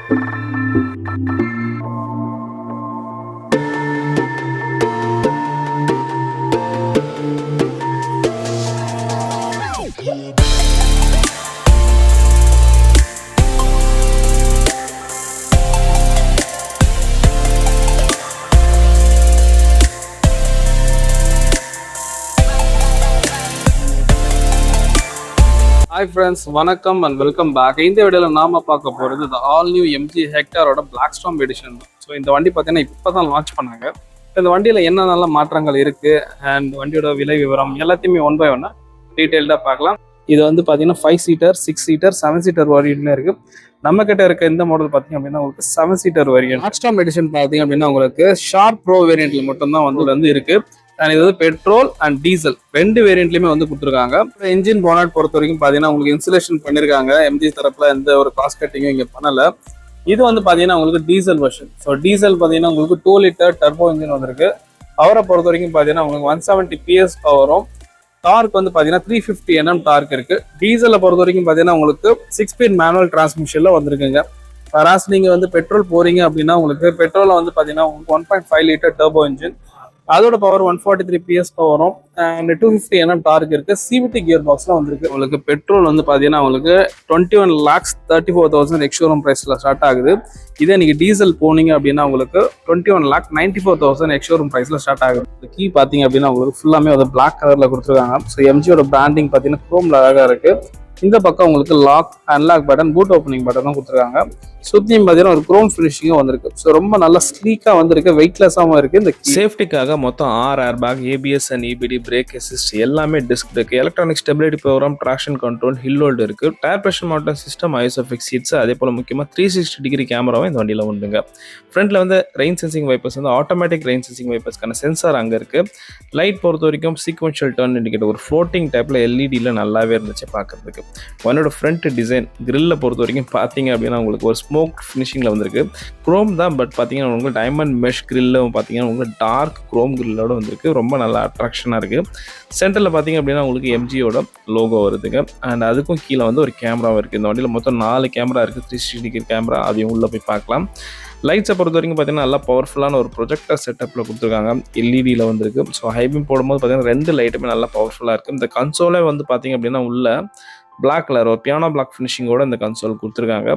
Hi friends, வணக்கம் and welcome back. இந்த வீடியோவில் நாம பார்க்க போகிறது the all new MG ஹெக்டாரோட பிளாக் ஸ்டார்ம் எடிஷன் தான். ஸோ இந்த வண்டி பார்த்தீங்கன்னா இப்போ தான் லான்ச் பண்ணாங்க. இந்த வண்டியில் என்ன நல்ல மாற்றங்கள் இருக்குது அண்ட் வண்டியோட விலை விவரம் எல்லாத்தையுமே ஒன் பை ஒன்னாக டீட்டெயில்டாக பார்க்கலாம். இது வந்து பார்த்தீங்கன்னா 5 சீட்டர் 6 சீட்டர் 7 சீட்டர் வேரியன்ட்னு இருக்குது. நம்ம கிட்ட இருக்க இந்த மாடல் பார்த்தீங்க அப்படின்னா உங்களுக்கு 7 seater variant. Black storm edition பார்த்தீங்க அப்படின்னா உங்களுக்கு ஷார்ப் ப்ரோ வேரியன்ட்ல மட்டும்தான் வந்து இருக்குது. அண்ட் இது வந்து பெட்ரோல் அண்ட் டீசல் ரெண்டு வேரியன்ட்லயுமே வந்து கொடுத்துருக்காங்க. இன்ஜின் போனட் பொறுத்த வரைக்கும் பாத்தீங்கன்னா உங்களுக்கு இன்சுலேஷன் பண்ணிருக்காங்க. எம்ஜி தரப்புல எந்த ஒரு காஸ்ட் கட்டிங்கும் இங்க பண்ணல. இது வந்து பாத்தீங்கன்னா உங்களுக்கு டீசல் வெர்ஷன். ஸோ டீசல் பாத்தீங்கன்னா உங்களுக்கு 2 லிட்டர் டர்போ இன்ஜின் வந்திருக்கு. பவரை பொறுத்த வரைக்கும் பாத்தீங்கன்னா உங்களுக்கு 170 PS பவரும், டார்க் வந்து பாத்தீங்கன்னா 350 Nm டார்க் இருக்கு. டீசலை பொறுத்த வரைக்கும் பாத்தீங்கன்னா உங்களுக்கு 6 ஸ்பீட் மேனுவல் டிரான்ஸ்மிஷன்ல வந்திருக்குங்க. வராஸ் நீங்க வந்து பெட்ரோல் போறீங்க அப்படின்னா உங்களுக்கு பெட்ரோல வந்து பாத்தீங்கன்னா 1.5 லிட்டர் டர்போ இன்ஜின், அதோட பவர் 143 PS பவரும் அண்ட் 250 Nm டார்க் இருக்கு. CVT கியர் பாக்ஸ்ல வந்திருக்கு. உங்களுக்கு பெட்ரோல் வந்து பாத்தீங்கன்னா உங்களுக்கு 21,34,000 எக்ஸ்ஷோரூம் பிரைஸ்ல ஸ்டார்ட் ஆகுது. இதே நீங்க டீசல் போனீங்க அப்படின்னா உங்களுக்கு 21,94,000 எக்ஸ்ஷோரூம் பிரைஸ்ல ஸ்டார்ட் ஆகுது. இந்த கீ பாத்தீங்க அப்படின்னா உங்களுக்கு ஃபுல்லாமே வந்து பிளாக் கலர்ல கொடுத்துருக்காங்க. ஸோ எம்ஜியோட பிராண்டிங் பாத்தீங்கன்னா குரோம்ல அழகா இருக்கு. இந்த பக்கம் உங்களுக்கு lock unlock button, boot opening button தான் கொடுத்துருக்காங்க. சுத்தியும் பார்த்தீங்கன்னா ஒரு குரோம் ஃபினிஷிங்கும் வந்திருக்கு. ஸோ ரொம்ப நல்லா ஸ்லீக்காக வந்திருக்கு, வெயிட்லெஸ்ஸாகவும் இருக்கு. இந்த சேஃப்டிக்காக மொத்தம் 6 air bag, ABS and EBD, brake assist எல்லாமே disc brake, electronic stability program, traction control, hill hold இருக்கு, tyre pressure monitor system, isofix seats, அதே போல முக்கியமாக 360 டிகிரி கேமராவும் இந்த வண்டியில் உண்டுங்க. ஃப்ரண்ட்ல வந்து ரெயின் சென்சிங் வைப்பர்ஸ் வந்து ஆட்டோமேட்டிக் ரெயின் சென்சிங் வைப்பர்ஸ்க்கான சென்சார் அங்கே இருக்கு. லைட் பொறுத்த வரைக்கும் சீக்வென்ஷியல் டர்ன் இண்டிகேட்டர் ஒரு ஃப்ளோட்டிங் டைப்ல LED நல்லாவே இருந்துச்சு பார்க்கறதுக்கு. வண்டியோட ஃப்ரண்ட் டிசைன் கிரில்ல பொறுத்த வரைக்கும் பார்த்தீங்க அப்படின்னா உங்களுக்கு ஒரு ஸ்மோக் ஃபினிஷிங்ல வந்திருக்கு. குரோம் தான், பட் பார்த்தீங்கன்னா உங்களுக்கு டைமண்ட் மெஷ் கிரில்ல பார்த்தீங்கன்னா உங்களுக்கு டார்க் குரோம் கிரில்லோட வந்திருக்கு. ரொம்ப நல்லா அட்ராக்ஷனாக இருக்கு. சென்டரில் பார்த்தீங்க அப்படின்னா உங்களுக்கு எம்ஜியோட லோகோ வருதுங்க. அண்ட் அதுக்கும் கீழே வந்து ஒரு கேமராவும் இருக்குது. இந்த வண்டியில் மொத்தம் 4 கேமரா இருக்குது. 360 டிகிரி கேமரா, அதையும் உள்ளே போய் பார்க்கலாம். லைட்ஸை பொறுத்த வரைக்கும் பார்த்தீங்கன்னா நல்லா பவர்ஃபுல்லான ஒரு ப்ரொஜெக்டர் செட்டப்பில் கொடுத்துருக்காங்க. LED வந்திருக்கு. ஸோ ஹைபீம் போடும்போது பார்த்தீங்கன்னா 2 லைட்டுமே நல்லா பவர்ஃபுல்லாக இருக்குது. இந்த கன்சோலே வந்து பார்த்தீங்க அப்படின்னா உள்ள பிளாக் கலர் ஒரு பியானோ பிளாக் ஃபினிஷிங்கோட இந்த கன்சோல் கொடுத்துருக்காங்க.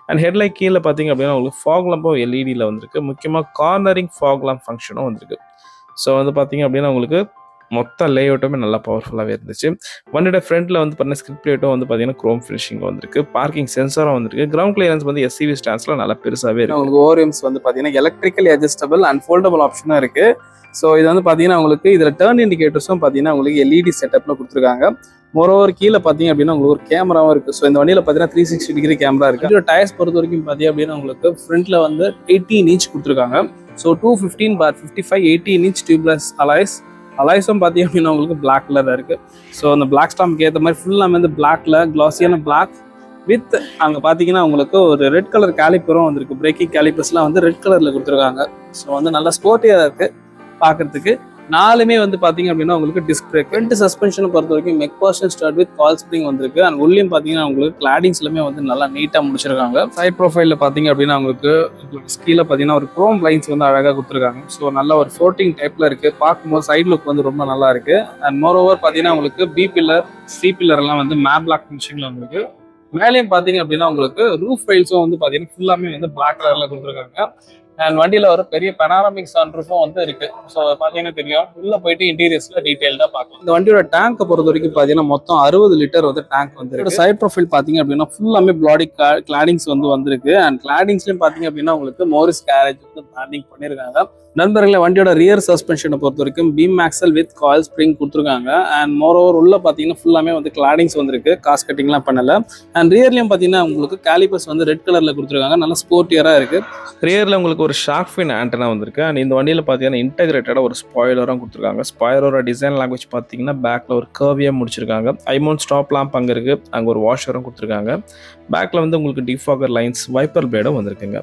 அண்ட் ஹெட்லைட் கீழே பார்த்தீங்க அப்படின்னா உங்களுக்கு ஃபாக் லேம்பும் LED வந்திருக்கு. முக்கியமாக கார்னரிங் ஃபாக் லேம்ப் ஃபங்க்ஷனும் வந்திருக்கு. ஸோ வந்து பார்த்தீங்க அப்படின்னா உங்களுக்கு மொத்த லேஅவுட்டுமே நல்லா பவர்ஃபுல்லாகவே இருந்துச்சு. வண்டியோட ஃப்ரண்ட்ல வந்து பார்த்தீங்கன்னா ஸ்கிரிப்ட் லேட்டும் வந்து பார்த்தீங்கன்னா குரோம் ஃபினிஷிங் வந்திருக்கு. பார்க்கிங் சென்சாரும் வந்திருக்கு. கிரவுண்ட் கிளியரன்ஸ் வந்து SUV ஸ்டாண்ட்ஸ்ல நல்லா பெருசாகவே இருக்கு. உங்களுக்கு ஓரியம்ஸ் வந்து பார்த்தீங்கன்னா எலக்ட்ரிக்கல் அட்ஜஸ்டபிள் அண்ட் ஃபோல்டபிள் ஆப்ஷனும் இருக்கு. ஸோ இது வந்து பார்த்தீங்கன்னா உங்களுக்கு இதில் டர்ன் இண்டிகேட்டர்ஸும் பார்த்தீங்கன்னா உங்களுக்கு LED செட்டப்ல கொடுத்துருக்காங்க. மொரோவர் கீழே பார்த்தீங்க அப்படின்னா உங்களுக்கு ஒரு கேமராவும் இருக்குது. ஸோ இந்த வண்டியில் பார்த்தீங்கன்னா 360 டிகிரி கேமரா இருக்குது. இதோட டயர்ஸ் பொறுத்த வரைக்கும் பார்த்தீங்க அப்படின்னா உங்களுக்கு ஃப்ரண்ட்ல வந்து 18 இன்ச் கொடுத்துருக்காங்க. ஸோ 215/55 18 இன்ச் டியூப்லெஸ் அலாய்ஸும் பார்த்தீங்க அப்படின்னா உங்களுக்கு பிளாக் கலர் இருக்குது. ஸோ அந்த பிளாக் ஸ்டாம்ப்க்கு ஏற்ற மாதிரி ஃபுல்லாக வந்து பிளாக்ல கிளாஸியான பிளாக் வித் அங்கே பார்த்தீங்கன்னா உங்களுக்கு ஒரு ரெட் கலர் கேலிப்பரும் வந்திருக்கு. பிரேக்கிங் கேலிப்பர்ஸ்லாம் வந்து ரெட் கலரில் கொடுத்துருக்காங்க. ஸோ வந்து நல்லா ஸ்போர்ட்டியாக இருக்குது பார்க்கறதுக்கு. 4மே வந்து பாத்தீங்க அப்படின்னா உங்களுக்கு டிஸ்க் பிரேக். ஃப்ரண்ட் சஸ்பென்ஷனை பொறுத்த வரைக்கும் மெக்பார்ஷன் ஸ்டார்ட் வித் கால் ஸ்ப்ரிங் வந்திருக்கு. அண்ட் உள்ளியும் பாத்தீங்கன்னா உங்களுக்கு கிளாடிங்ஸ்லுமே வந்து நல்லா நீட்டா முடிச்சிருக்காங்க. சைட் ப்ரொஃபைல்ல பாத்தீங்க அப்படின்னா உங்களுக்கு கீழே பாத்தீங்கன்னா ஒரு குரோம் லைன்ஸ் வந்து அழகா கொடுத்துருக்காங்க. ஸோ நல்ல ஒரு ஃப்ளோட்டிங் டைப்ல இருக்கு. பார்க்கும்போது சைட் லுக் வந்து ரொம்ப நல்லா இருக்கு. அண்ட் மோர் ஓவர் பாத்தீங்கன்னா உங்களுக்கு B பில்லர் C பில்லர் எல்லாம் வந்து மேட் பிளாக் ஃபினிஷிங்ல வந்துருக்கு. மேலேயும் பாத்தீங்க அப்படின்னா உங்களுக்கு ரூஃப் ரைல்ஸும் வந்து பாத்தீங்கன்னா ஃபுல்லாமே வந்து பிளாக் கலர்ல கொடுத்துருக்காங்க. அண்ட் வண்டியில ஒரு பெரிய பெனாரமிக் சன்ரூஃபும் வந்து இருக்கு. ஸோ பாத்தீங்கன்னா தெரியும். உள்ள போயிட்டு இன்டீரியர்ஸ்ல டீடைல்டா பார்க்கலாம். இந்த வண்டியோட டேங்கை பொறுத்த வரைக்கும் பாத்தீங்கன்னா மொத்தம் 60 லிட்டர் வந்து டேங்க் வந்து சைட் ப்ரொஃபைல் பாத்தீங்க அப்படின்னா ஃபுல்லாமே பிளாடி கிளாடிங்ஸ் வந்து வந்திருக்கு. அண்ட் கிளாடிங்ஸ்லயும் பாத்தீங்க அப்படின்னா உங்களுக்கு மோரிஸ் கேரேஜ் வந்து பிராண்டிங் பண்ணிருக்காங்க. நண்பர்களே, வண்டியோட ரியர் சஸ்பென்ஷனை பொறுத்த வரைக்கும் beam axle with coil spring கொடுத்துருக்காங்க. அண்ட் மோரோவர் உள்ள பாத்தீங்கன்னா ஃபுல்லாமே வந்து கிளாடிங்ஸ் வந்திருக்கு. காஸ்ட் கட்டிங்லாம் பண்ணல. அண்ட் ரியர்லயும் பாத்தீங்கன்னா உங்களுக்கு கேலிபர்ஸ் வந்து ரெட் கலர்ல கொடுத்துருக்காங்க. நல்லா ஸ்போர்ட்டியரா இருக்கு. ரியர்ல உங்களுக்கு ஒரு ஷார்க் ஃபின் ஆண்டனா வந்திருக்கு. அண்ட் இந்த வண்டியில் பார்த்தீங்கன்னா இன்டெகிரேட்டடாக ஒரு ஸ்பாயிலரும் கொடுத்துருக்காங்க. ஸ்பாயிலரோட டிசைன் லாங்குவேஜ் பார்த்தீங்கன்னா பேக்கில் ஒரு கர்வியாக முடிச்சிருக்காங்க. ஐமோன் ஸ்டாப் லாம்ப் அங்கே இருக்குது. அங்கே ஒரு வாஷரும் கொடுத்துருக்காங்க. பேக்கில் வந்து உங்களுக்கு டிஃபாகர் லைன்ஸ், வைப்பர் பிளேடும் வந்திருக்குங்க.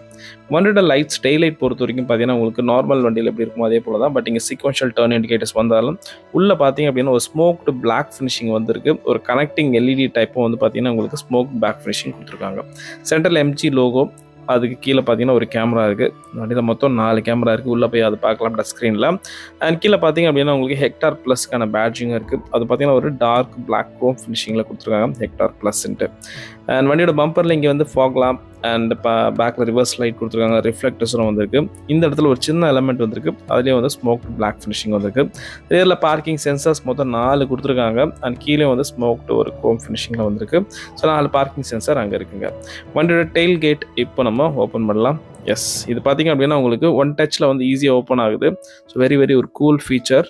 வண்டியோட லைட்ஸ் டெய்லைட் பொறுத்த வரைக்கும் பார்த்தீங்கன்னா உங்களுக்கு நார்மல் வண்டியில் எப்படி இருக்கும் அதே போல தான். பட் இங்கே சீக்வென்ஷியல் டர்ன் இண்டிகேட்டர்ஸ் வந்தாலும் உள்ளே பார்த்தீங்க அப்படின்னா ஒரு ஸ்மோக்டு பிளாக் ஃபினிஷிங் வந்திருக்கு. ஒரு கனெக்டிங் LED டைப்பும் வந்து பார்த்தீங்கன்னா உங்களுக்கு ஸ்மோக் பிளாக் ஃபினிஷிங் கொடுத்துருக்காங்க. சென்ட்ரல் MG லோகோ, அதுக்கு கீழே பார்த்தீங்கன்னா ஒரு கேமரா இருக்குது. வண்டியில் மொத்தம் 4 கேமரா இருக்குது. உள்ளே போய் அது பார்க்கலாம் டச் ஸ்க்ரீனில். அண்ட் கீழே பார்த்தீங்க அப்படின்னா உங்களுக்கு ஹெக்டார் ப்ளஸ்க்கான பேட்ஜிங்கும் இருக்குது. அது பார்த்தீங்கன்னா ஒரு டார்க் பிளாக் க்ரோம் ஃபினிஷிங்கில் கொடுத்துருக்காங்க, ஹெக்டார் ப்ளஸ்ன்ட்டு. அண்ட் வண்டியோட பம்பரில் இங்கே வந்து ஃபாக் லாம்ப் அண்ட் பேக்கில் ரிவர்ஸ் லைட் கொடுத்துருக்காங்க, ரிஃப்ளெக்டர்ஸும் வந்திருக்கு. இந்த இடத்துல ஒரு சின்ன எலமெண்ட் வந்திருக்கு, அதுலேயே வந்து ஸ்மோக்டு பிளாக் ஃபினிஷிங் வந்திருக்கு. ரியரில் பார்க்கிங் சென்சார்ஸ் மொத்தம் 4 கொடுத்துருக்காங்க. அண்ட் கீழே வந்து ஸ்மோக்டு ஒரு க்ரோம் ஃபினிஷிங்கில் வந்திருக்கு. ஸோ 4 பார்க்கிங் சென்சார் அங்கே இருக்குங்க. வண்டியோட டெயில் கேட் இப்போ நம்ம ஓப்பன் பண்ணலாம். எஸ், இது பார்த்தீங்க அப்படின்னா உங்களுக்கு ஒன் டச்சில் வந்து ஈஸியாக ஓப்பன் ஆகுது. ஸோ வெரி ஒரு கூல் ஃபீச்சர்.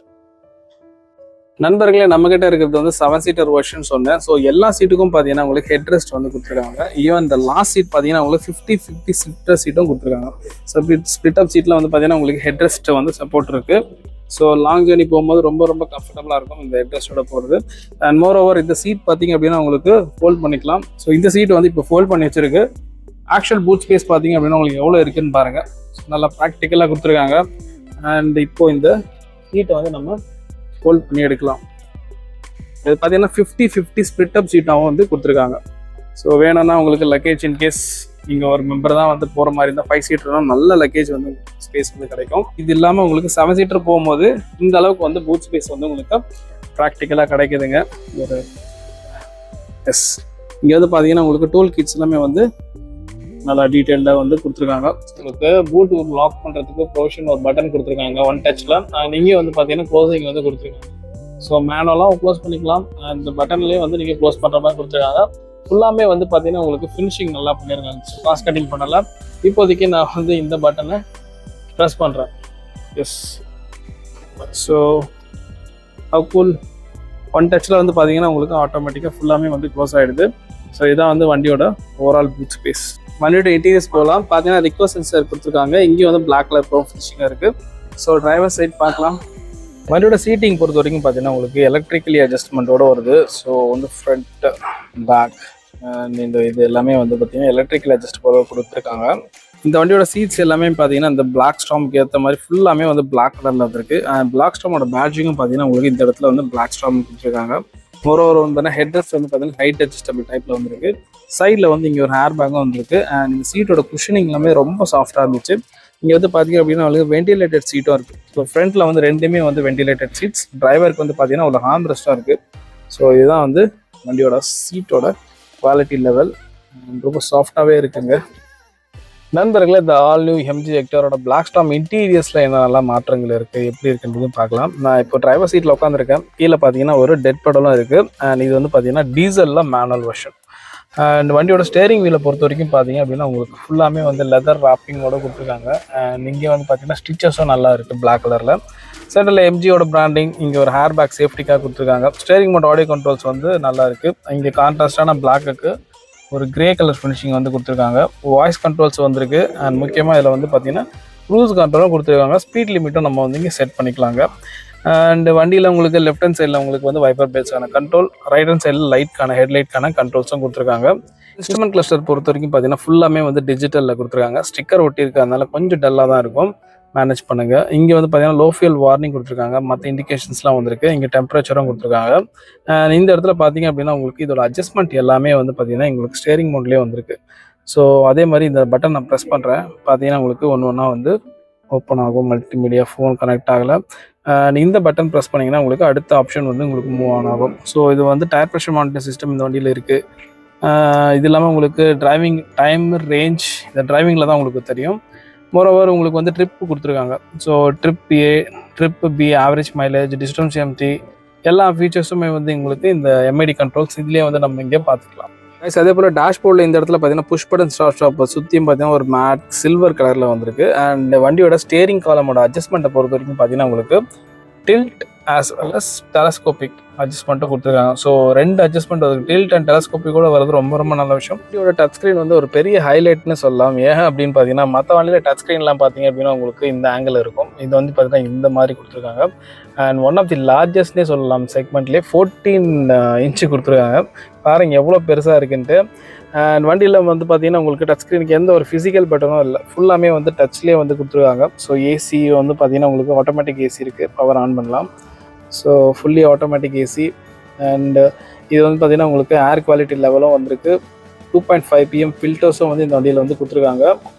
நண்பர்களே, நம்மகிட்ட இருக்கிறது வந்து 7 சீட்டர் வெர்ஷன் சொன்னேன். ஸோ எல்லா சீட்டுக்கும் பார்த்தீங்கன்னா உங்களுக்கு ஹெட் ரெஸ்ட் வந்து கொடுத்துருக்காங்க. ஈவன் இந்த லாஸ்ட் சீட் பார்த்தீங்கன்னா உங்களுக்கு 50-50 ஸ்பிளிட்டர் சீட்டும் கொடுத்துருக்காங்க. ஸோ ஸ்பிளிட் அப் சீட்டில் வந்து பார்த்தீங்கன்னா உங்களுக்கு ஹெட் ரெஸ்ட் வந்து சப்போர்ட் இருக்குது. ஸோ லாங் ஜேர்னி போகும்போது ரொம்ப கம்ஃபர்டபுளாக இருக்கும் இந்த ஹெட் ரெஸ்ட்டோட போகிறது. அண்ட் மோர் ஓவர் இந்த சீட் பார்த்தீங்க அப்படின்னா உங்களுக்கு ஃபோல்ட் பண்ணிக்கலாம். ஸோ இந்த சீட் வந்து இப்போ ஃபோல்ட் பண்ணி வச்சிருக்கு. ஆக்சுவல் பூட் ஸ்பேஸ் பார்த்தீங்க அப்படின்னா உங்களுக்கு எவ்வளோ இருக்குன்னு பாருங்கள். நல்லா ப்ராக்டிக்கலாக கொடுத்துருக்காங்க. அண்ட் இப்போ இந்த சீட்டை வந்து நம்ம ஃபோல்ட் பண்ணி எடுக்கலாம். இது பார்த்தீங்கன்னா 50-50 ஸ்பிளிட் அப் சீட்டாகவும் வந்து கொடுத்துருக்காங்க. ஸோ வேணும்னா உங்களுக்கு லக்கேஜ் இன்கேஸ் நீங்கள் ஒரு மெம்பர் தான் வந்து போகிற மாதிரி இருந்தால் 5 சீட்டர்னா நல்ல லக்கேஜ் வந்து ஸ்பேஸ் வந்து கிடைக்கும். இது இல்லாமல் உங்களுக்கு 7 சீட்டர் போகும்போது இந்த அளவுக்கு வந்து பூட் ஸ்பேஸ் வந்து உங்களுக்கு ப்ராக்டிக்கலாக கிடைக்குதுங்க. ஒரு எஸ், இங்கே வந்து பார்த்தீங்கன்னா உங்களுக்கு டூல் கிட்ஸ் எல்லாமே வந்து நல்லா டீட்டெயில்டாக வந்து கொடுத்துருக்காங்க. உங்களுக்கு பூட் லாக் பண்ணுறதுக்கு ப்ரொவிஷன் ஒரு பட்டன் கொடுத்துருக்காங்க ஒன் டச்சில். நீங்கள் வந்து பார்த்தீங்கன்னா க்ளோசிங் வந்து கொடுத்துருக்காங்க. ஸோ மேனுவலாக க்ளோஸ் பண்ணிக்கலாம். அந்த பட்டன்லேயே வந்து நீங்கள் க்ளோஸ் பண்ணுற மாதிரி கொடுத்துருக்காங்க. ஃபுல்லாமே வந்து பார்த்தீங்கன்னா உங்களுக்கு ஃபினிஷிங் நல்லா பண்ணியிருக்காங்க. ஸோ காஸ்ட் கட்டிங் பண்ணலாம். இப்போதைக்கு நான் வந்து இந்த பட்டனை ப்ரெஸ் பண்ணுறேன். எஸ், ஸோ கூல் ஒன் டச்சில் வந்து பார்த்தீங்கன்னா உங்களுக்கு ஆட்டோமேட்டிக்காக ஃபுல்லாமே வந்து க்ளோஸ் ஆகிடுது. ஸோ இதான் வந்து வண்டியோட ஓவரால் பூட் ஸ்பேஸ். வண்டியோட இன்டீரியர்ஸ் போகலாம். பார்த்தீங்கன்னா ரிக்வஸ்ட் சென்சர் கொடுத்துருக்காங்க. இங்கேயும் வந்து பிளாக் கலர் ப்ரோ ஃபினிஷிங்காக இருக்குது. ஸோ டிரைவர் சைட் பார்க்கலாம். வண்டியோட சீட்டிங் பொறுத்த வரைக்கும் பார்த்தீங்கன்னா உங்களுக்கு எலக்ட்ரிக்கலி அட்ஜஸ்ட்மெண்ட்டோட வருது. ஸோ வந்து ஃப்ரண்ட் பேக் இந்த இது எல்லாமே வந்து பார்த்தீங்கன்னா எலக்ட்ரிக்கல் அட்ஜஸ்ட் கொடுத்துருக்காங்க. இந்த வண்டியோட சீட்ஸ் எல்லாமே பார்த்தீங்கன்னா இந்த பிளாக் ஸ்டாம்க்கு ஏற்ற மாதிரி ஃபுல்லாமே வந்து பிளாக் கலரில் வந்துருக்கு. பிளாக் ஸ்டாமோட பேட்ஜிங்கும் பார்த்தீங்கன்னா உங்களுக்கு இந்த இடத்துல வந்து பிளாக் ஸ்டாம் கொடுத்துருக்காங்க. மோரோவர் வந்து ஹெட் ரெஸ்ட் வந்து பார்த்தீங்கன்னா ஹைட் அட்ஜஸ்டபிள் டைப்பில் வந்துருக்கு. சைடில் வந்து இங்கே ஒரு ஹேர் பேக்கும் வந்துருக்கு. அண்ட் இந்த சீட்டோட குஷனிங் எல்லாமே ரொம்ப சாஃப்டாக இருந்துச்சு. இங்கே வந்து பார்த்தீங்க அப்படின்னா உங்களுக்கு வென்டிலேட்டட் சீட்டும் இருக்குது. ஸோ ஃப்ரண்ட்டில் வந்து ரெண்டுமே வந்து வென்டிலேட்டட் சீட்ஸ். டிரைவருக்கு வந்து பார்த்தீங்கன்னா ஒரு ஹார்ம் ரெஸ்ட்டாக இருக்குது. ஸோ இதுதான் வந்து வண்டியோட சீட்டோட குவாலிட்டி லெவல். ரொம்ப சாஃப்டாகவே இருக்குங்க. நண்பர்களே, இந்த ஆல் நியூ எம்ஜி ஹெக்டாரோட பிளாக் ஸ்டாம் இன்டீரியர்ஸில் என்னென்னலாம் மாற்றங்கள் இருக்குது, எப்படி இருக்குன்றதும் பார்க்கலாம். நான் இப்போ டிரைவர் சீட்டில் உட்காந்துருக்கேன். கீழே பார்த்தீங்கன்னா ஒரு டெட் பெடலும் இருக்குது. அண்ட் இது வந்து பார்த்தீங்கன்னா டீசலில் மேனுவல் வெர்ஷன். அண்ட் வண்டியோட ஸ்டேரிங் வீலை பொறுத்த வரைக்கும் பார்த்தீங்க அப்படின்னா உங்களுக்கு ஃபுல்லாமே வந்து லெதர் ராப்பிங்கோட கொடுத்துருக்காங்க. அண்ட் இங்கே வந்து பார்த்தீங்கன்னா ஸ்டிச்சஸும் நல்லா இருக்குது பிளாக் கலரில். சென்டரில் எம்ஜியோட பிராண்டிங், இங்கே ஒரு ஹேர் பேக் சேஃப்டிக்காக கொடுத்துருக்காங்க. ஸ்டேரிங் மோட் ஆடியோ கண்ட்ரோல்ஸ் வந்து நல்லா இருக்குது. இங்கே கான்ட்ராஸ்டான பிளாக்குக்கு ஒரு கிரே கலர் ஃபினிஷிங் வந்து கொடுத்துருக்காங்க. வாய்ஸ் கண்ட்ரோல்ஸ் வந்திருக்கு. அண்ட் முக்கியமாக இதில் வந்து பார்த்தீங்கன்னா க்ரூஸ் கண்ட்ரோலும் கொடுத்துருக்காங்க. ஸ்பீட் லிமிட்டும் நம்ம வந்து இங்கே செட் பண்ணிக்கலாங்க. அண்ட் வண்டியில் உங்களுக்கு லெஃப்ட் ஹேண்ட் சைடில் உங்களுக்கு வந்து வைப்பர் பேஸ்க்கான கண்ட்ரோல், ரைட் ஹேண்ட் சைடில் லைட்க்கான ஹெட்லைட்க்கான கண்ட்ரோல்ஸும் கொடுத்துருக்காங்க. இன்ஸ்ட்ருமெண்ட் கிளஸ்டர் பொறுத்த வரைக்கும் பார்த்தீங்கன்னா ஃபுல்லாமே வந்து டிஜிட்டலில் கொடுத்துருக்காங்க. ஸ்டிக்கர் ஒட்டி இருக்கிறதுனால கொஞ்சம் டல்லாக தான் இருக்கும், மேனேஜ் பண்ணுங்கள். இங்கே வந்து பார்த்தீங்கன்னா லோ ஃபியூல் வார்னிங் கொடுத்துருக்காங்க. மற்ற இண்டிகேஷன்ஸ்லாம் வந்திருக்கு. இங்கே டெம்பரேச்சரும் கொடுத்துருக்காங்க. இந்த இடத்துல பார்த்தீங்க அப்படின்னா உங்களுக்கு இதோட அட்ஜஸ்ட்மெண்ட் எல்லாமே வந்து பார்த்தீங்கன்னா உங்களுக்கு ஸ்டேரிங் மோட்லேயே வந்திருக்கு. ஸோ அதே மாதிரி இந்த பட்டன் நான் ப்ரெஸ் பண்ணுறேன். பார்த்தீங்கன்னா உங்களுக்கு ஒன்றா வந்து ஓப்பன் ஆகும். மல்டிமீடியா, ஃபோன் கனெக்ட் ஆகலை. இந்த பட்டன் ப்ரெஸ் பண்ணிங்கன்னா உங்களுக்கு அடுத்த ஆப்ஷன் வந்து உங்களுக்கு மூவ் ஆன் ஆகும். ஸோ இது வந்து டயர் ப்ரெஷர் மானிட்டர் சிஸ்டம் இந்த வண்டியில் இருக்குது. இது இல்லாமல் உங்களுக்கு டிரைவிங் டைம், ரேஞ்ச், இந்த டிரைவிங்கில் தான் உங்களுக்கு தெரியும். மோரோவர் உங்களுக்கு வந்து ட்ரிப்பு கொடுத்துருக்காங்க. So trip A, trip B, average mileage, distance empty எல்லா ஃபீச்சர்ஸுமே வந்து உங்களுக்கு இந்த எம்ஐடி கண்ட்ரோல்ஸ் இதுலேயே வந்து நம்ம இங்கே பார்த்துக்கலாம். அதே போல் டேஷ்போர்டில் இந்த இடத்துல பார்த்தீங்கன்னா புஷ் பட்டன் ஸ்டார்ட் ஸ்டாப் சுற்றியும் பார்த்தீங்கன்னா ஒரு மேட் சில்வர் கலரில் வந்திருக்கு. அண்ட் வண்டியோட ஸ்டேரிங் காலமோட அட்ஜஸ்ட்மெண்ட்டை பொறுத்த வரைக்கும் பார்த்தீங்கன்னா உங்களுக்கு tilt as well as telescopic அட்ஜஸ்ட்மெண்ட்டும் கொடுத்துருக்காங்க. ஸோ 2 அட்ஜஸ்ட்மெண்ட் வருது. டில்ட் அண்ட் டெலஸ்கோபிக் கூட வரது ரொம்ப நல்ல விஷயம். வண்டியோட டச் ஸ்க்ரீன் வந்து ஒரு பெரிய ஹைலைட்னு சொல்லலாம். ஏன் அப்படின்னு பார்த்தீங்கன்னா மற்ற வண்டியில் டச் ஸ்க்ரீன்லாம் பார்த்தீங்க அப்படின்னா உங்களுக்கு இந்த ஆங்கிள் இருக்கும். இது வந்து பார்த்தீங்கன்னா இந்த மாதிரி கொடுத்துருக்காங்க. அண்ட் ஒன் ஆஃப் தி லார்ஜஸ்ட்னே சொல்லலாம் செக்மெண்ட்லேயே 14 இன்ச்சு கொடுத்துருக்காங்க. பாருங்கள் எவ்வளோ பெருசாக இருக்குன்ட்டு. அண்ட் வண்டியில் வந்து பார்த்தீங்கன்னா உங்களுக்கு டச் ஸ்க்ரீனுக்கு எந்த ஒரு ஃபிசிக்கல் பட்டனும் இல்லை, ஃபுல்லாமே வந்து டச்லேயே வந்து கொடுத்துருக்காங்க. ஸோ ஏசி வந்து பார்த்தீங்கன்னா உங்களுக்கு ஆட்டோமேட்டிக் ஏசி இருக்குது, பவர் ஆன் பண்ணலாம். So fully automatic AC. And இது வந்து பார்த்தீங்கன்னா உங்களுக்கு ஏர் குவாலிட்டி லெவலும் வந்திருக்கு. 2.5 pm ஃபில்டர்ஸும் வந்து இந்த வண்டியில் வந்து கொடுத்துருக்காங்க.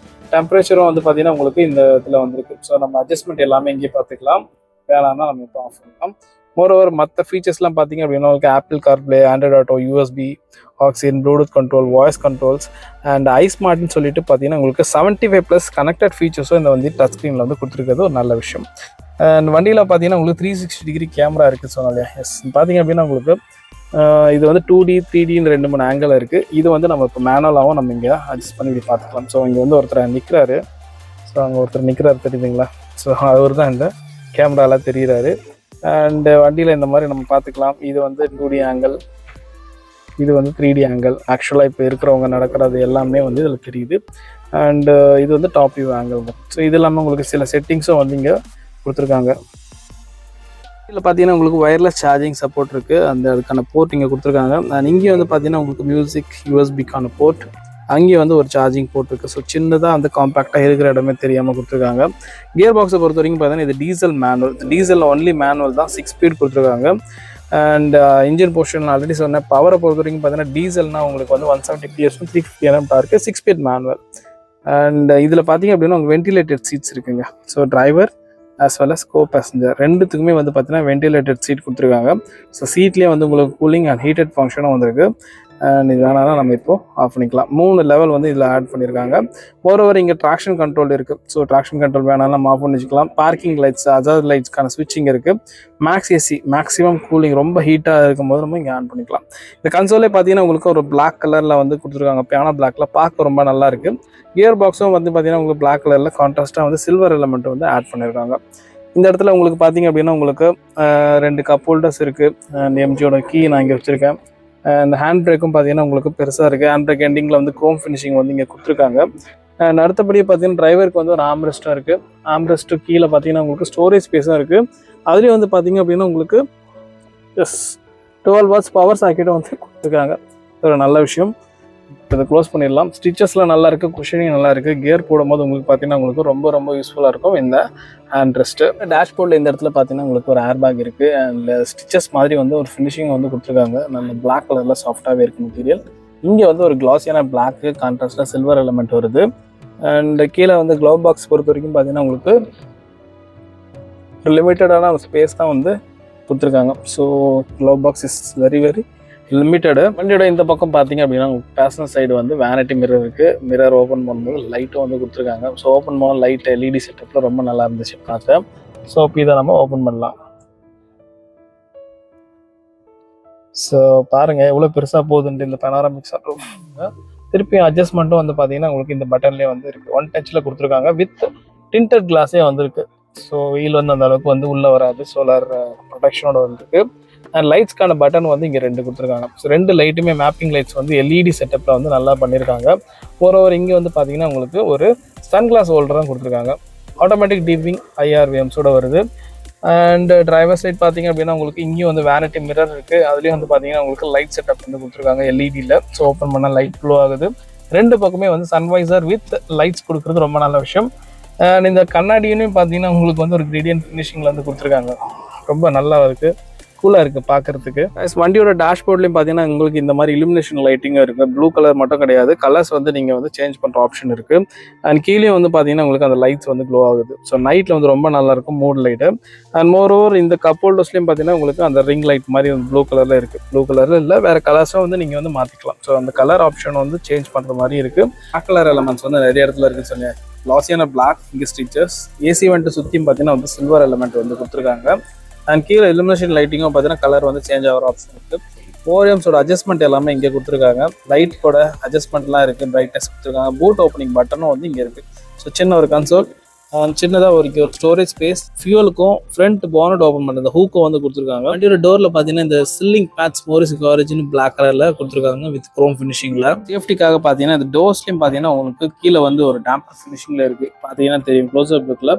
டெம்பரேச்சரும் வந்து பார்த்தீங்கன்னா உங்களுக்கு இந்த இதில் வந்துருக்கு. ஸோ நம்ம அட்ஜஸ்ட்மெண்ட் எல்லாமே இங்கே பார்த்துக்கலாம். வேணாம்னா நம்ம இப்போ ஆஃப் பண்ணலாம். மோரோவர் மற்ற ஃபீச்சர்ஸ்லாம் பார்த்தீங்க அப்படின்னா உங்களுக்கு Apple CarPlay, Android Auto, USB, oxygen, Bluetooth control, voice controls and ஐஸ்மார்ட்னு சொல்லிட்டு பார்த்தீங்கன்னா உங்களுக்கு 75+ கனெக்டட் ஃபீச்சர்ஸும் இந்த வந்து டச் ஸ்க்ரீனில் வந்து கொடுத்துருக்கிறது ஒரு நல்ல விஷயம். அண்ட் வண்டியில் பார்த்தீங்கன்னா உங்களுக்கு 360 டிகிரி கேமரா இருக்குது சொன்னாலே. எஸ் பார்த்தீங்க அப்படின்னா உங்களுக்கு இது வந்து 2D 3Dன்னு 2-3 ஆங்கிள் இருக்குது. இது வந்து நம்ம இப்போ மேனுவலாகவும் நம்ம இங்கே அட்ஜஸ்ட் பண்ணி இப்படி பார்த்துக்கலாம். ஸோ இங்கே வந்து ஒருத்தர் நிற்கிறாரு. ஸோ அங்கே ஒருத்தர் நிற்கிறாரு தெரியுதுங்களா? ஸோ அவர் தான் இந்த கேமராலாம் தெரிகிறாரு. அண்டு வண்டியில் இந்த மாதிரி நம்ம பார்த்துக்கலாம். இது வந்து 2D ஆங்கிள், இது வந்து 3D ஆங்கிள். ஆக்சுவலாக இப்போ இருக்கிறவங்க நடக்கிறது எல்லாமே வந்து இதில் தெரியுது. அண்டு இது வந்து டாப் வியூ ஆங்கிள் தான். ஸோ இது இல்லாமல் உங்களுக்கு சில செட்டிங்ஸும் வந்து இங்கே கொடுத்துருக்காங்க. இதில் பார்த்தீங்கன்னா உங்களுக்கு ஒயர்லெஸ் சார்ஜிங் சப்போர்ட் இருக்குது. அதுக்கான போர்ட் இங்கே கொடுத்துருக்காங்க. அண்ட் இங்கே வந்து பார்த்தீங்கன்னா உங்களுக்கு மியூசிக், யூஎஸ்பிக்கான போர்ட், அங்கே வந்து ஒரு சார்ஜிங் போர்ட் இருக்குது. ஸோ சின்னதாக வந்து காம்பேக்டாக இருக்கிற இடமே தெரியாமல் கொடுத்துருக்காங்க. கியர் பாக்ஸை பொறுத்த வரைக்கும் பார்த்தீங்கன்னா இது டீசல் மேனுவல். டீசலில் ஒன்லி மேனுவல் தான், 6 ஸ்பீட் கொடுத்துருக்காங்க. அண்ட் இன்ஜின் போர்ஷன் ஆல்ரெடி சொன்னேன். பவரை பொறுத்த வரைக்கும் பார்த்தீங்கன்னா டீசல்னால் உங்களுக்கு வந்து 170 PS 350 Nm torque, 6 speed manual. And இதில் பார்த்தீங்க அப்படின்னா உங்களுக்கு வென்டிலேட்டட் சீட்ஸ் இருக்குங்க. So driver as well as co passenger ரெண்டுத்துக்குமே வந்து பார்த்தீங்கன்னா வென்டிலேட்டட் சீட் கொடுத்துருக்காங்க. ஸோ சீட்லேயே வந்து உங்களுக்கு கூலிங் அண்ட் ஹீட்டட் ஃபங்க்ஷனும் வந்திருக்கு. அண்ட் இது வேணாலும் நம்ம இப்போ ஆஃப் பண்ணிக்கலாம். 3 லெவல் வந்து இதில் ஆட் பண்ணியிருக்காங்க. மோரோவர் இங்கே ட்ராக்ஷன் கண்ட்ரோல் இருக்குது. ஸோ ட்ராக்ஷன் கண்ட்ரோல் வேணாலும் நம்ம ஆஃப் பண்ணி வச்சுக்கலாம். பார்க்கிங் லைட்ஸ், அஜார் லைட்ஸ்க்கான ஸ்விட்சிங் இருக்குது. மேக்ஸ் ஏசி, மேக்ஸிமம் கூலிங், ரொம்ப ஹீட்டாக இருக்கும்போது நம்ம இங்கே ஆன் பண்ணிக்கலாம். இந்த கன்சோலே பார்த்தீங்கன்னா உங்களுக்கு ஒரு பிளாக் கலரில் வந்து கொடுத்துருக்காங்க. பியானோ பிளாக்கில் பார்க்க ரொம்ப நல்லா இருக்குது. கியர் பாக்ஸும் வந்து பார்த்தீங்கன்னா உங்களுக்கு பிளாக் கலரில் கான்ட்ராஸ்ட்டாக வந்து சில்வர் எலமெண்ட் வந்து ஆட் பண்ணியிருக்காங்க. இந்த இடத்துல உங்களுக்கு பார்த்தீங்க அப்படின்னா உங்களுக்கு 2 கப் ஹோல்டர்ஸ் இருக்குது. அண்ட் எம்ஜியோட கீ நான் இங்கே வச்சுருக்கேன். இந்த ஹேண்ட் பிரேக்கும் பார்த்தீங்கன்னா உங்களுக்கு பெருசாக இருக்குது. ஹேண்ட் பிரேக் எண்டிங்கில் வந்து க்ரோம் ஃபினிஷிங் வந்து இங்கே கொடுத்துருக்காங்க. அண்ட் அடுத்தபடி பார்த்தீங்கன்னா டிரைவருக்கு வந்து ஒரு ஆம்ரெஸ்ட்டும் இருக்குது. ஆம்ரெஸ்ட்டு கீழே பார்த்தீங்கன்னா உங்களுக்கு ஸ்டோரேஜ் ஸ்பேஸும் இருக்குது. அதுலேயும் வந்து பார்த்தீங்க அப்படின்னா உங்களுக்கு 12 வாட்ஸ் பவர் சாக்கெட்டும் வந்து கொடுத்துருக்காங்க. ஒரு நல்ல விஷயம். இதை க்ளோஸ் பண்ணிடலாம். ஸ்டிச்சஸ்லாம் நல்லா இருக்குது, குஷனிங் நல்லா இருக்குது. கியர் போடும்போது உங்களுக்கு பார்த்தீங்கன்னா உங்களுக்கு ரொம்ப ரொம்ப யூஸ்ஃபுல்லாக இருக்கும் இந்த ஹேண்ட் ரெஸ்ட்டு. டேஷ்போர்டில் இந்த இடத்துல பார்த்தீங்கன்னா உங்களுக்கு ஒரு ஏர் பேக் இருக்குது. அண்ட் ஸ்டிச்சஸ் மாதிரி வந்து ஒரு ஃபினிஷிங் வந்து கொடுத்துருக்காங்க. நல்ல பிளாக் கலரில் சாஃப்டாகவே இருக்குது மெட்டீரியல். இங்கே வந்து ஒரு கிளாஸியான பிளாக்கு கான்ட்ராஸ்டாக சில்வர் எலமெண்ட் வருது. அண்ட் கீழே வந்து க்ளவ் பாக்ஸ் பொறுத்த வரைக்கும் பார்த்தீங்கன்னா உங்களுக்கு ஒரு லிமிட்டடான ஸ்பேஸ் தான் வந்து கொடுத்துருக்காங்க. So glove box is very very limited. வண்டியோட இந்த பக்கம் பார்த்தீங்க அப்படின்னா பேசஞ்சர் சைடு வந்து வேனிட்டி மிரர் இருக்குது. மிரர் ஓப்பன் பண்ணும்போது லைட்டும் வந்து கொடுத்துருக்காங்க. ஸோ ஓப்பன் பண்ண லைட் எல்இடி செட்டப்பில் ரொம்ப நல்லா இருந்துச்சு பார்த்தேன். ஸோ இப்போ இதை நம்ம ஓப்பன் பண்ணலாம். ஸோ பாருங்கள் எவ்வளோ பெருசாக போகுதுன்ட்டு இந்த பெனாரமிக் சன்ரூஃப். திருப்பியும் அட்ஜஸ்ட்மெண்ட்டும் வந்து பார்த்தீங்கன்னா உங்களுக்கு இந்த பட்டன்லேயே வந்து இருக்குது. 1 டச்சில் கொடுத்துருக்காங்க. வித் டிண்டட் கிளாஸே வந்துருக்கு. ஸோ வீல் வந்து அந்த அளவுக்கு வந்து உள்ளே வராது. சோலார் ப்ரொடெக்ஷனோட வந்துருக்கு. அண்ட் லைட்ஸ்க்கான பட்டன் வந்து இங்கே 2 கொடுத்துருக்காங்க. ஸோ 2 லைட்டுமே மேப்பிங் லைட்ஸ் வந்து எல்இடி செட்டப்பில் வந்து நல்லா பண்ணியிருக்காங்க. மோரோவர் இங்கே வந்து பார்த்தீங்கன்னா உங்களுக்கு ஒரு சன் கிளாஸ் ஹோல்டரும் கொடுத்துருக்காங்க. ஆட்டோமேட்டிக் டீப்பிங் IRVMஸோட வருது. அண்ட் டிரைவர் சைட் பார்த்தீங்க அப்படின்னா உங்களுக்கு இங்கேயும் வந்து வேனிட்டி மிரர் இருக்குது. அதுலேயும் வந்து பார்த்தீங்கன்னா உங்களுக்கு லைட் செட்டப் வந்து கொடுத்துருக்காங்க எல்இடியில். ஸோ ஓப்பன் பண்ணால் லைட் க்ளோ ஆகுது. 2 பக்கமே வந்து சன்வைசர் வித் லைட்ஸ் கொடுக்குறது ரொம்ப நல்ல விஷயம். அண்ட் இந்த கண்ணாடியும் பார்த்தீங்கன்னா உங்களுக்கு வந்து ஒரு கிரேடியன்ட் ஃபினிஷிங்கில் வந்து கொடுத்துருக்காங்க. ரொம்ப நல்லா இருக்குது, கூலாக இருக்குது பார்க்குறதுக்கு. வண்டியோட டேஷ்போர்ட்லேயும் பார்த்தீங்கன்னா உங்களுக்கு இந்த மாதிரி இலுமினேஷன் லைட்டிங்கும் இருக்குது. ப்ளூ கலர் மட்டும் கிடையாது, கலர்ஸ் வந்து நீங்கள் வந்து சேஞ்ச் பண்ணுற ஆப்ஷன் இருக்குது. அண்ட் கீழே வந்து பார்த்தீங்கன்னா உங்களுக்கு அந்த லைட்ஸ் வந்து க்ளோ ஆகுது. ஸோ நைட்டில் வந்து ரொம்ப நல்லாயிருக்கும் மூட் லைட்டு. அண்ட் மோரோவர் இந்த கப் ஹோல்டர்ஸ்லையும் பார்த்தீங்கன்னா உங்களுக்கு அந்த ரிங் லைட் மாதிரி ப்ளூ கலரில் இருக்குது. ப்ளூ கலரில் இல்லை, வேறு கலர்ஸும் வந்து நீங்கள் வந்து மாற்றிக்கலாம். ஸோ அந்த கலர் ஆப்ஷன் வந்து சேஞ்ச் பண்ணுற மாதிரி இருக்குது. பிளாக் கலர் எலமெண்ட்ஸ் வந்து நிறைய இடத்துல இருக்குன்னு சொன்னேன். லாஸியான பிளாக் இங்கே ஸ்டிச்சர்ஸ். ஏசி வந்துட்டு சுற்றியும் பார்த்தீங்கன்னா வந்து சில்வர் எலமெண்ட் வந்து கொடுத்துருக்காங்க. அண்ட் கீழே இலுமினேஷன் லைட்டிங்கும் பார்த்தீங்கன்னா கலர் வந்து சேஞ்ச் ஆகிற ஆப்ஷன் இருக்குது. ஓரியம்ஸோட அட்ஜஸ்ட்மெண்ட் எல்லாமே இங்கே கொடுத்துருக்காங்க. லைட்டோட அட்ஜஸ்ட்மெண்ட்லாம் இருக்குது, பிரைட்னஸ் கொடுத்துருக்காங்க. பூட் ஓப்பனிங் பட்டனும் வந்து இங்கே இருக்குது. ஸோ சின்ன ஒரு கன்சோல், சின்னதாக ஒரு ஸ்டோரேஜ் ஸ்பேஸ், ஃபியூலுக்கும் ஃப்ரண்ட் பானட் ஓப்பன் பண்ணுறது ஹூக்கும் வந்து கொடுத்துருக்காங்க. வண்டியோட டோரில் பார்த்தீங்கன்னா இந்த chilling patch Morris origin black கலரில் கொடுத்துருக்காங்க வித் க்ரோம் ஃபினிஷிங்கில். சேஃப்டிக்காக பார்த்தீங்கன்னா இந்த டோர்ஸ்லையும் பார்த்தீங்கன்னா உங்களுக்கு கீழே வந்து ஒரு டேம்பர் ஃபினிஷிங்கில் இருக்குது. பார்த்தீங்கன்னா தெரியும் க்ளோஸ்அப் புக்கில்.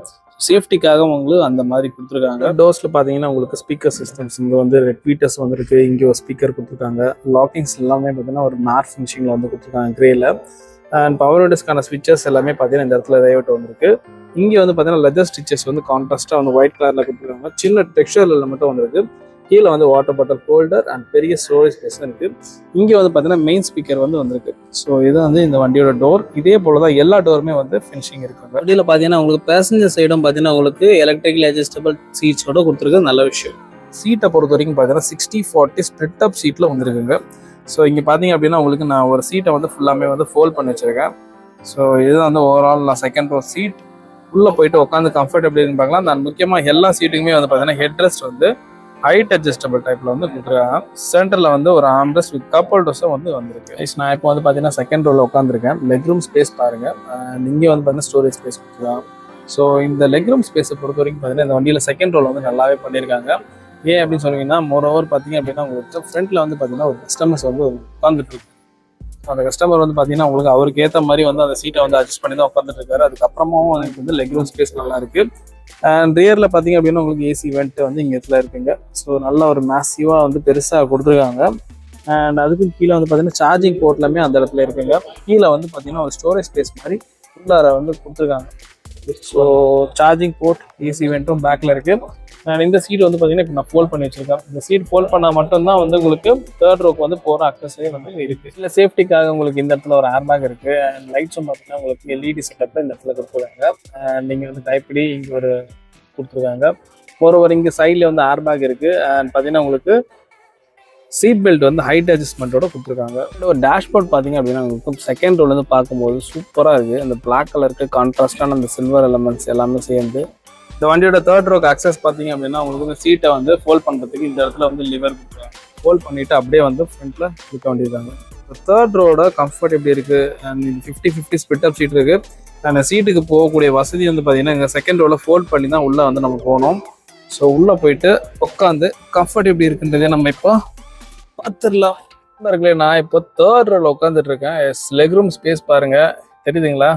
சேஃப்டிக்காக உங்களுக்கு அந்த மாதிரி கொடுத்துருக்காங்க. டோர்ஸில் பார்த்தீங்கன்னா உங்களுக்கு ஸ்பீக்கர் சிஸ்டம்ஸ் இங்கே வந்து ட்வீட்டர்ஸ் வந்துருக்கு. இங்கே ஒரு ஸ்பீக்கர் கொடுத்துருக்காங்க. லாக்கிங்ஸ் எல்லாமே பார்த்தீங்கன்னா ஒரு மேட் ஃபினிஷிங்கில் வந்து கொடுத்துருக்காங்க கிரேயில். அண்ட் பவர் விண்டோஸ்க்கான ஸ்விட்சஸ் எல்லாமே பார்த்தீங்கன்னா இந்த இடத்துல லேஅவுட் வந்துருக்கு. இங்கே வந்து பார்த்தீங்கன்னா லெதர் ஸ்டிச்சஸ் வந்து கான்ட்ராஸ்ட்டாக வந்து ஒயிட் கலரில் கொடுத்துருக்காங்க. சின்ன டெக்ஸ்சரில் மட்டும் வந்துருக்கு. கீழே வந்து வாட்டர் பாட்டில் ஹோல்டர் அண்ட் பெரிய ஸ்டோரேஜ் ஸ்பேஸ் இருக்குது. இங்கே வந்து பார்த்தீங்கன்னா மெயின் ஸ்பீக்கர் வந்து வந்திருக்கு. ஸோ இது வந்து இந்த வண்டியோட டோர். இதே போல தான் எல்லா டோருமே வந்து ஃபினிஷிங் இருக்குங்க. வண்டியில் பார்த்தீங்கன்னா உங்களுக்கு பேசஞ்சர் சைடும் பார்த்தீங்கன்னா உங்களுக்கு எலக்ட்ரிக்கல் அட்ஜஸ்டபிள் சீட்ஸோட கொடுத்துருக்கு. நல்ல விஷயம். சீட்டை பொறுத்த வரைக்கும் பார்த்தீங்கன்னா 60-40 ஸ்ப்ளிட் அப் சீட்டில் வந்துருக்குங்க. ஸோ இங்கே பார்த்தீங்க அப்படின்னா உங்களுக்கு நான் ஒரு சீட்டை வந்து ஃபுல்லாமே வந்து ஃபோல்ட் பண்ணி வச்சுருக்கேன். ஸோ இது வந்து ஓவரால் நான் செகண்ட் ரோ சீட் உள்ளே போயிட்டு உட்காந்து கம்ஃபர்டபிள் பார்க்கலாம். நான் முக்கியமாக எல்லா சீட்டுக்குமே வந்து பார்த்தீங்கன்னா ஹெட் ரெஸ்ட் வந்து ஹைட் அட்ஜஸ்டபிள் டைப்பில் வந்து கொடுத்துருக்காங்க. சென்டரில் வந்து ஒரு ஆம்ரெஸ்ட் வித் கப் ஹோல்டர்ஸும் வந்து வந்திருக்கு. நான் இப்போ வந்து பார்த்தீங்கன்னா செகண்ட் ரோவில் உட்காந்துருக்கேன். லெக் ரூம் ஸ்பேஸ் பாருங்கள். இங்கே வந்து பார்த்தீங்கன்னா ஸ்டோரேஜ் ஸ்பேஸ் கொடுத்துருக்காங்க. ஸோ இந்த லெக் ரூம் ஸ்பேஸை பொறுத்த வரைக்கும் பார்த்தீங்கன்னா இந்த வண்டியில் செகண்ட் ரோல் வந்து நல்லாவே பண்ணியிருக்காங்க. ஏன் அப்படின்னு சொன்னீங்கன்னா மோரோவர் பார்த்தீங்க அப்படின்னா உங்களுக்கு ஃப்ரண்ட்டில் வந்து பார்த்தீங்கன்னா ஒரு கஸ்டமர்ஸ் வந்து உட்காந்துட்டு இருக்கு. அந்த கஸ்டமர் வந்து பார்த்தீங்கன்னா உங்களுக்கு அவருக்கு ஏற்ற மாதிரி வந்து அந்த சீட்டை வந்து அட்ஜஸ்ட் பண்ணி தான் உட்காந்துட்டு இருக்காரு. அதுக்கப்புறமாவும் எனக்கு வந்து லெக் ரூம் ஸ்பேஸ் நல்லா இருக்கு. அண்ட் ரியரில் பார்த்தீங்க அப்படின்னா உங்களுக்கு ஏசி வெண்ட் வந்து இங்கே இடத்துல இருக்குங்க. ஸோ நல்ல ஒரு மேசிவாக வந்து பெருசாக கொடுத்துருக்காங்க. அண்ட் அதுக்கு கீழே வந்து பார்த்தீங்கன்னா சார்ஜிங் போர்ட்லாமே அந்த இடத்துல இருக்குங்க. கீழே வந்து பார்த்தீங்கன்னா ஒரு ஸ்டோரேஜ் ஸ்பேஸ் மாதிரி உள்ளார வந்து கொடுத்துருக்காங்க. ஸோ சார்ஜிங் போர்ட் ஏசி வெண்ட்டும் பேக்கில் இருக்குது. அண்ட் இந்த சீட் வந்து பார்த்தீங்கன்னா இப்போ நான் ஃபோல்ட் பண்ணி வச்சிருக்கேன். இந்த சீட் ஃபோல்ட் பண்ணால் மட்டும்தான் வந்து உங்களுக்கு தேர்ட் ரோக்கு வந்து போகிற அக்சஸே வந்து இருக்குது. இல்லை சேஃப்டிக்காக உங்களுக்கு இந்த இடத்துல ஒரு ஏர் பேக் இருக்குது. அண்ட் லைட்ஸும் பார்த்தீங்கன்னா உங்களுக்கு எல்இடி செட்டப்பில் இந்த இடத்துல கொடுத்துருக்காங்க. அண்ட் நீங்கள் வந்து டைப்டி இங்கே ஒரு கொடுத்துருக்காங்க. ஒரு இங்கே சைடில் வந்து ஏர் பேக் இருக்குது. அண்ட் பார்த்தீங்கன்னா உங்களுக்கு சீட் பெல்ட் வந்து ஹைட் அட்ஜஸ்ட்மெண்ட்டோட கொடுத்துருக்காங்க. ஒரு டேஷ்போர்ட் பார்த்தீங்க அப்படின்னா உங்களுக்கு செகண்ட் ரோல் வந்து பார்க்கும்போது சூப்பராக இருக்குது. அந்த பிளாக் கலருக்கு கான்ட்ராஸ்டான அந்த சில்வர் எலமெண்ட்ஸ் எல்லாமே சேர்ந்து இந்த வண்டியோட தேர்ட் ரோக்கு அக்சஸ் பார்த்தீங்க அப்படின்னா உங்களுக்கு சீட்டை வந்து ஃபோல்ட் பண்ணுறதுக்கு இந்த இடத்துல வந்து லிவர் கொடுத்துருக்காங்க. ஃபோல்ட் பண்ணிவிட்டு அப்படியே வந்து ஃப்ரண்ட்டில் கொடுக்க வேண்டியிருக்காங்க. தேர்ட் ரோட கம்ஃபர்ட் எப்படி இருக்குது. அண்ட் 50-50 ஸ்பிட் அப் சீட் இருக்குது. அந்த சீட்டுக்கு போகக்கூடிய வசதி வந்து பார்த்தீங்கன்னா இங்கே செகண்ட் ரோவில் ஃபோல்ட் பண்ணி தான் உள்ளே வந்து நம்ம போகணும். ஸோ உள்ளே போயிட்டு உட்காந்து கம்ஃபர்ட் எப்படி இருக்குன்றதே நம்ம இப்போ பார்த்துடலாம். இருக்குல்ல, நான் இப்போ தேர்ட் ரோவில் உட்காந்துட்டு இருக்கேன். லெக் ரூம் ஸ்பேஸ் பாருங்கள், தெரியுதுங்களா?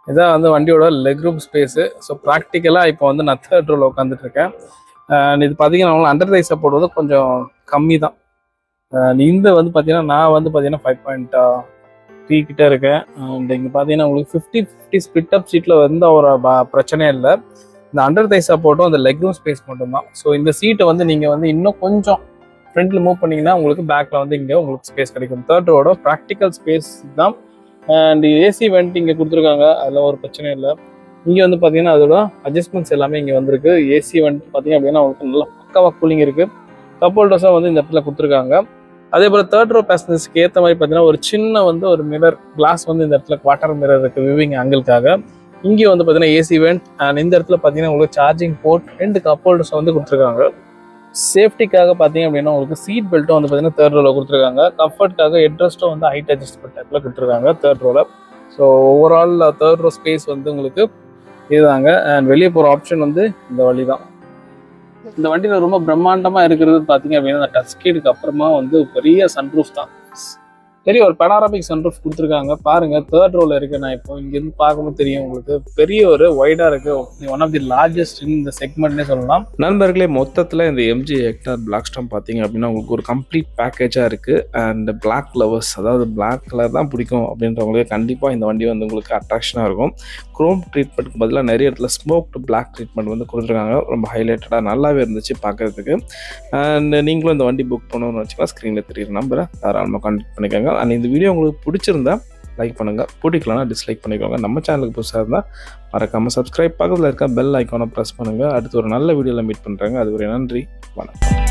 இதான் வந்து வண்டியோட லெக் ரூம் ஸ்பேஸு. ஸோ ப்ராக்டிக்கலாக இப்போ வந்து நான் தேர்ட் ரோவில் உட்காந்துட்டு இருக்கேன். இது பார்த்தீங்கன்னா அண்டர் தை சப்போர்ட் வந்து கொஞ்சம் கம்மி தான். இந்த வந்து பார்த்தீங்கன்னா நான் வந்து பார்த்தீங்கன்னா 5.3 கிட்ட இருக்கேன். அண்ட் இங்கே பார்த்தீங்கன்னா உங்களுக்கு 50-50 ஸ்பிட் அப் சீட்டில் வந்து ஒரு பிரச்சனையே இல்லை. இந்த அண்டர் தை சப்போர்ட்டும் அந்த லெக் ரூம் ஸ்பேஸ் மட்டும்தான். ஸோ இந்த சீட்டை வந்து நீங்கள் வந்து இன்னும் கொஞ்சம் ஃப்ரண்ட்டில் மூவ் பண்ணிங்கன்னா உங்களுக்கு பேக்கில் வந்து இங்கே உங்களுக்கு ஸ்பேஸ் கிடைக்கும். தேர்ட் ரோட ப்ராக்டிக்கல் ஸ்பேஸ் தான். அண்ட் ஏசி வெண்ட் இங்கே கொடுத்துருக்காங்க, அதில் ஒரு பிரச்சனையும் இல்லை. இங்கே வந்து பார்த்தீங்கன்னா அதோட அட்ஜஸ்ட்மெண்ட்ஸ் எல்லாமே இங்கே வந்திருக்கு. ஏசி வெண்ட் பார்த்தீங்க அப்படின்னா உங்களுக்கு நல்லா பக்காவாக கூலிங் இருக்குது. கப் ஹோல்டர்ஸாக வந்து இந்த இடத்துல கொடுத்துருக்காங்க. அதே போல் தேர்ட் ரோ பேசஞ்சர்ஸ்க்கு ஏற்ற மாதிரி பார்த்தீங்கன்னா ஒரு சின்ன வந்து ஒரு மிரர் கிளாஸ் வந்து இந்த இடத்துல குவார்டர் மிரர் இருக்குது வியூவிங் ஆங்கிளுக்காக. இங்கே வந்து பார்த்தீங்கன்னா ஏசி வெண்ட். அண்ட் இந்த இடத்துல பார்த்தீங்கன்னா உங்களுக்கு சார்ஜிங் போர்ட் 2 கப் ஹோல்டர்ஸ் வந்து கொடுத்துருக்காங்க. சேஃப்டிக்காக பார்த்தீங்க அப்படின்னா உங்களுக்கு சீட் பெல்ட்டும் வந்து பார்த்தீங்கன்னா தேர்ட் ரோவில் கொடுத்துருக்காங்க. கம்ஃபர்ட்டுக்காக ஹெட்ரெஸ்ட்டும் வந்து ஹைட் அட்ஜஸ்ட்மெண்ட் டைப்பில் கொடுத்துருக்காங்க தேர்ட் ரோவில். So overall third row space வந்து உங்களுக்கு இதுதாங்க. அண்ட் வெளியே போகிற ஆப்ஷன் வந்து இந்த வழி தான். இந்த வண்டியில் ரொம்ப பிரம்மாண்டமாக இருக்கிறது பார்த்தீங்க அப்படின்னா அந்த டச் ஸ்க்ரீனுக்கு அப்புறமா வந்து பெரிய சன்ரூஃப் தான். பெரிய ஒரு பனாராமிக் சன்ரூஃப் கொடுத்துருக்காங்க பாருங்க. தேர்ட் ரோல இருக்கு. நான் இப்போ இங்கிருந்து பார்க்கும்போது தெரியும் உங்களுக்கு பெரிய ஒரு வைடா இருக்கு. ஒன் ஆஃப் தி லார்ஜஸ்ட் இந்த செக்மெண்ட்னே சொல்லலாம். நண்பர்களே, மொத்தத்தில் இந்த எம்ஜி ஹெக்டார் பிளாக்ஸ்டார்ம் பார்த்தீங்க அப்படின்னா உங்களுக்கு ஒரு கம்ப்ளீட் பேக்கேஜாக இருக்குது. அண்ட் பிளாக் லவர்ஸ், அதாவது பிளாக் கலர் தான் பிடிக்கும் அப்படின்றவங்களுக்கு கண்டிப்பாக இந்த வண்டி வந்து உங்களுக்கு அட்ராக்ஷனாக இருக்கும். குரோம் ட்ரீட்மெண்ட்டுக்கு பதிலாக நிறைய இடத்துல ஸ்மோக்டு பிளாக் ட்ரீட்மெண்ட் வந்து கொடுத்துருக்காங்க. ரொம்ப ஹைலைட்டடாக நல்லாவே இருந்துச்சு பார்க்குறதுக்கு. அண்ட் நீங்களும் இந்த வண்டி புக் பண்ணணும்னு வச்சுக்கலாம். ஸ்க்ரீனில் தெரியுற நம்பரை தாராளமாக கான்டாக்ட் பண்ணிக்கோங்க. அண்ட் இந்த வீடியோ உங்களுக்கு பிடிச்சிருந்தா லைக் பண்ணுங்கள், பிடிக்கலன்னா டிஸ்லைக் பண்ணிக்கோங்க. நம்ம சேனலுக்கு புதுசாக இருந்தால் மறக்காமல் சப்ஸ்கிரைப், பக்கத்தில் இருக்க பெல் ஐக்கானை ப்ரெஸ் பண்ணுங்கள். அடுத்து ஒரு நல்ல வீடியோவில் மீட் பண்ணுறாங்க. அது ஒரு நன்றி, வணக்கம்.